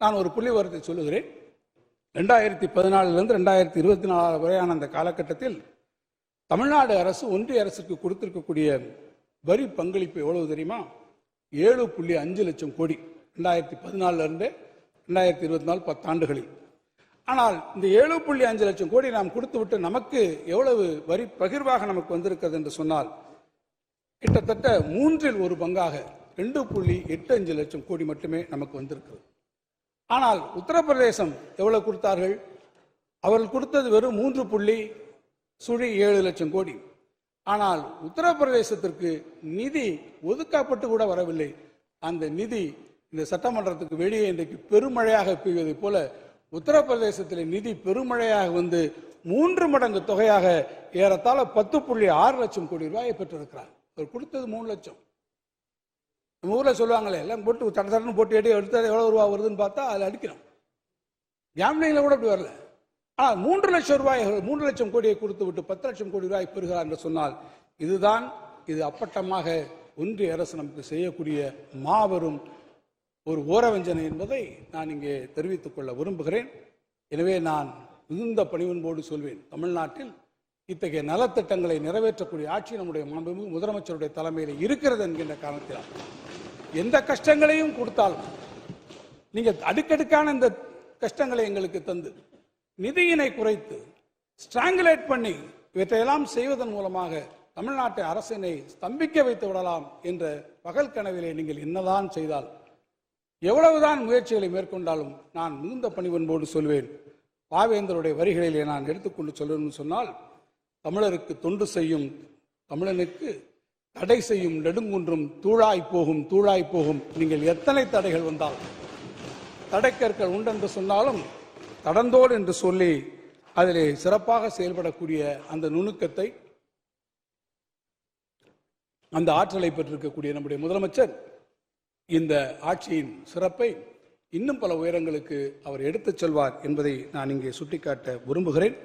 நான் ஒரு புள்ளி விவரத்தை சொல்லுகிறேன். 2014 2024 வரையான அந்த காலகட்டத்தில் தமிழ்நாடு அரசு ஒன்றிய அரசுக்கு கொடுத்திருக்கக்கூடிய வரி பங்களிப்பு எவ்வளவு தெரியுமா? 7.5 லட்சம் கோடி 2014 2024 10 ஆண்டுகளில். ஆனால் இந்த 7.5 லட்சம் கோடி நாம் கொடுத்துவிட்டு நமக்கு எவ்வளவு வரி பகிர்வாக நமக்கு வந்திருக்கிறது என்று சொன்னால் கிட்டத்தட்ட 1/3 பங்காக 2.85 லட்சம் கோடி மட்டுமே நமக்கு வந்திருக்கிறது. ஆனால் உத்தரப்பிரதேசம் எவ்வளவு கொடுத்தார்கள்? அவர்கள் கொடுத்தது வெறும் 3.7 லட்சம் கோடி. ஆனால் உத்தரப்பிரதேசத்திற்கு நிதி ஒதுக்கப்பட்டு கூட வரவில்லை. அந்த நிதி இந்த சட்டமன்றத்துக்கு வெளியே இன்றைக்கு பெருமழையாக பெய்வதைப் போல உத்தரப்பிரதேசத்தில் நிதி பெருமழையாக வந்து 3 மடங்கு தொகையாக ஏறத்தாழ 10.6 லட்சம் கோடி ரூபாயை பெற்றிருக்கிறார். அவர் கொடுத்தது 3 லட்சம். நம்ம ஊரில் சொல்லுவாங்களே, எல்லாம் போட்டு தடன்னு போட்டு எடுத்தால் எவ்வளவு ரூபா வருதுன்னு பார்த்தா அதில் அடிக்கிறோம். கேம்லிங்கில் கூட அப்படி வரல. ஆனால் 3 லட்சம் ரூபாய் 3 லட்சம் கோடியை கொடுத்து விட்டு 10 லட்சம் கோடி ரூபாய் பெறுகிறார் என்று சொன்னால் இது அப்பட்டமாக ஒன்றிய அரசு நமக்கு செய்யக்கூடிய மாபெரும் ஒரு ஓரவஞ்சனை என்பதை நான் இங்கே தெரிவித்துக் கொள்ள விரும்புகிறேன். எனவே நான் மிகுந்த பணிவன்போடு சொல்வேன், தமிழ்நாட்டில் இத்தகைய நலத்திட்டங்களை நிறைவேற்றக்கூடிய ஆட்சி நம்முடைய மாண்புமிகு முதலமைச்சருடைய தலைமையில் இருக்கிறது என்கின்ற காரணத்தினால் எந்த கஷ்டங்களையும் கொடுத்தாலும் நீங்கள் அடுக்கடுக்கான இந்த கஷ்டங்களை எங்களுக்கு தந்து நிதியினை குறைத்து ஸ்ட்ராங்குலேட் பண்ணி இவற்றையெல்லாம் செய்வதன் மூலமாக தமிழ்நாட்டு அரசினை ஸ்தம்பிக்க வைத்து விடலாம் என்ற பகல் கனவிலே நீங்கள் என்னதான் செய்தால் எவ்வளவுதான் முயற்சிகளை மேற்கொண்டாலும் நான் மிகுந்த பணிவன்போடு சொல்வேன், பாவேந்தருடைய வரிகளிலே நான் எடுத்துக்கொண்டு சொல்லணும்னு சொன்னால், தமிழருக்கு தொண்டு செய்யும் தமிழனுக்கு தடை செய்யும் நெடுங்குன்றும் தூளாய் போகும். நீங்கள் எத்தனை தடைகள் வந்தாலும் தடைக்கற்கள் உண்டென்று சொன்னாலும் தடந்தோடு என்று சொல்லி அதிலே சிறப்பாக செயல்படக்கூடிய அந்த நுணுக்கத்தை, அந்த ஆற்றலை பெற்றிருக்கக்கூடிய நம்முடைய முதலமைச்சர் இந்த ஆட்சியின் சிறப்பை இன்னும் பல உயரங்களுக்கு அவர் எடுத்துச் செல்வார் என்பதை நான் இங்கே சுட்டிக்காட்ட விரும்புகிறேன்.